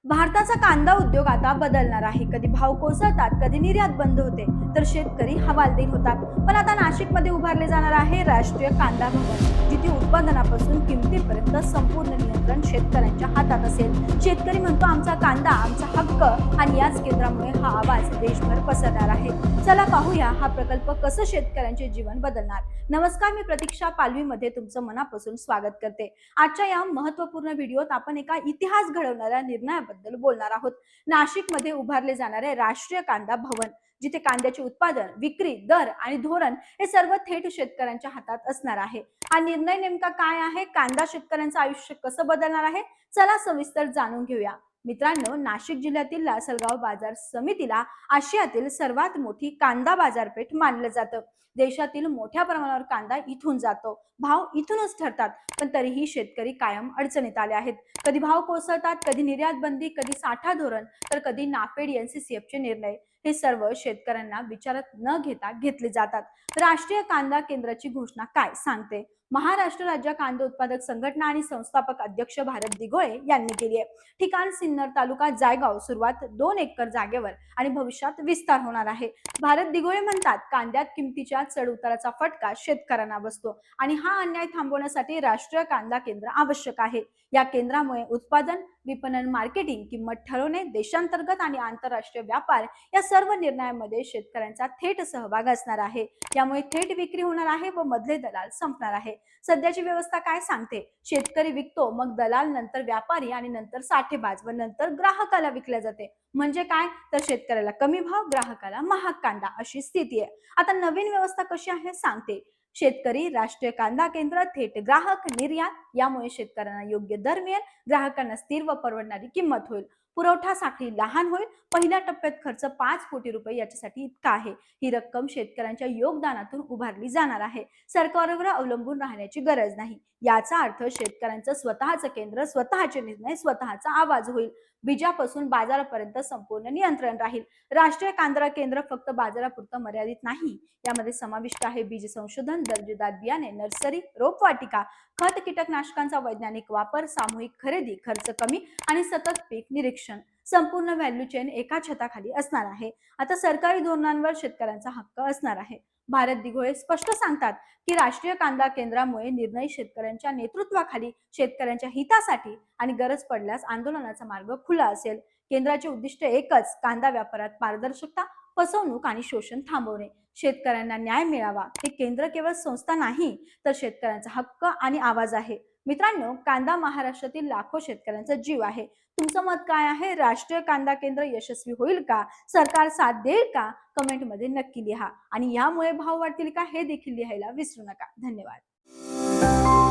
भारताचा कांदा उद्योग आता बदलणार आहे. कधी भाव कोसळतात, कधी निर्यात बंद होते, तर शेतकरी हवालदिल होतात. पण आता नाशिकमध्ये उभारले जाणार आहे राष्ट्रीय कांदा भवन, जिथे उत्पादनापासून किमतीपर्यंत संपूर्ण नियंत्रण शेतकऱ्यांच्या हातात असेल. शेतकरी म्हणतो आमचा कांदा आमचा हक्क, आणि याच केंद्रामुळे हा आवाज देशभर पसरणार आहे. चला पाहूया हा प्रकल्प कसं शेतकऱ्यांचे जीवन बदलणार. नमस्कार, मी प्रतीक्षा पालवीमध्ये तुमचं मनापासून स्वागत करते. आजच्या या महत्त्वपूर्ण व्हिडिओत आपण एका इतिहास घडवणाऱ्या निर्णयाबद्दल बोलणार आहोत. नाशिकमध्ये उभारले जाणारे राष्ट्रीय कांदा भवन, जिथे कांद्याचे उत्पादन, विक्री, दर आणि धोरण हे सर्व थेट शेतकऱ्यांच्या हातात असणार आहे. हा निर्णय नेमका काय आहे, कांदा शेतकऱ्यांचं आयुष्य कसं बदलणार आहे, चला सविस्तर जाणून घेऊया. मित्रांनो, नाशिक जिल्ह्यातील लासलगाव बाजार समितीला आशियातील सर्वात मोठी कांदा बाजारपेठ मानलं जातं. देशातील मोठ्या प्रमाणावर कांदा इथून जातो, भाव इथूनच ठरतात. पण तरीही शेतकरी कायम अडचणीत आले आहेत. कधी भाव कोसळतात, कधी निर्यात बंदी, कधी साठा धोरण, तर कधी नाफेड NCCFचे निर्णय. हे सर्व शेतकऱ्यांना विचारात न घेता घेतले जातात. राष्ट्रीय कांदा केंद्राची घोषणा काय सांगते? महाराष्ट्र राज्य कांदा उत्पादक संघटना आणि संस्थापक अध्यक्ष भारत दिघोळे यांनी केली आहे. ठिकाण सिन्नर तालुका जायगाव, सुरुवात 2 एकर जागेवर आणि भविष्यात विस्तार होणार आहे. भारत दिघोळे म्हणतात, कांद्यात किमतीच्या चढ उताराचा फटका शेतकऱ्यांना बसतो आणि हा अन्याय थांबवण्यासाठी राष्ट्रीय कांदा केंद्र आवश्यक आहे. या केंद्रामुळे उत्पादन, विपणन, मार्केटिंग, किंमत ठरवणे, देशांतर्गत आणि आंतरराष्ट्रीय व्यापार या सर्व निर्णयांमध्ये शेतकऱ्यांचा थेट सहभाग असणार आहे. यामुळे थेट विक्री होणार आहे व मधले दलाल संपणार आहे. सध्याची व्यवस्था काय सांगते? शेतकरी विकतो, मग दलाल, नंतर व्यापारी आणि नंतर साठेबाज व नंतर ग्राहकाला विकल्या जाते. म्हणजे काय? तर शेतकऱ्याला कमी भाव, ग्राहकाला महाग कांदा, अशी स्थिती आहे. आता नवीन व्यवस्था कशी आहे सांगते. शेतकरी, राष्ट्रीय कांदा केंद्र, थेट ग्राहक, निर्यात. यामुळे शेतकऱ्यांना योग्य दर मिळेल, ग्राहकांना स्थिर व परवडणारी किंमत होईल. पुरवठा साखळी लहान होईल. पहिल्या टप्प्यात खर्च 5 कोटी रुपये याच्यासाठी इतका आहे. ही रक्कम शेतकऱ्यांच्या योगदानातून उभारली जाणार आहे. सरकारवर अवलंबून राहण्याची गरज नाही. याचा अर्थ शेतकऱ्यांचं स्वतःचं केंद्र, स्वतःचे निर्णय, स्वतःचा आवाज होईल. बीजापासून बाजारापर्यंत संपूर्ण नियंत्रण राहील. राष्ट्रीय कांदा केंद्र फक्त बाजारापुरतं मर्यादित नाही. यामध्ये समाविष्ट आहे बीज संशोधन, दर्जेदार बियाणे, नर्सरी, रोपवाटिका, खत, कीटकनाशकांचा वैज्ञानिक वापर, सामूहिक खरेदी, खर्च कमी आणि सतत पीक निरीक्षण. संपूर्ण व्हॅल्यू चेन एका छताखाली असणार आहे. आता सरकारी धोरणांवर शेतकऱ्यांचा हक्क असणार आहे. भारत दिघोळे स्पष्ट सांगतात की राष्ट्रीय कांदा केंद्रामुळे निर्णय शेतकऱ्यांच्या नेतृत्वाखाली, शेतकऱ्यांच्या हितासाठी आणि गरज पडल्यास आंदोलनाचा मार्ग खुला असेल. केंद्राचे उद्दिष्ट एकच, कांदा व्यापारात पारदर्शकता, फसवणूक आणि शोषण थांबवणे. शेतकऱ्यांना न्याय मिळावा. हे केंद्र केवळ संस्था नाही, तर शेतकऱ्यांचा हक्क आणि आवाज आहे. मित्रांनो, कांदा महाराष्ट्रातील लाखो शेतकऱ्यांचा जीव आहे. तुमचं मत काय आहे? राष्ट्रीय कांदा केंद्र यशस्वी होईल का? सरकार साथ देईल का? कमेंटमध्ये नक्की लिहा. आणि यामुळे भाव वाढतील का, हे देखील लिहायला विसरू नका. धन्यवाद.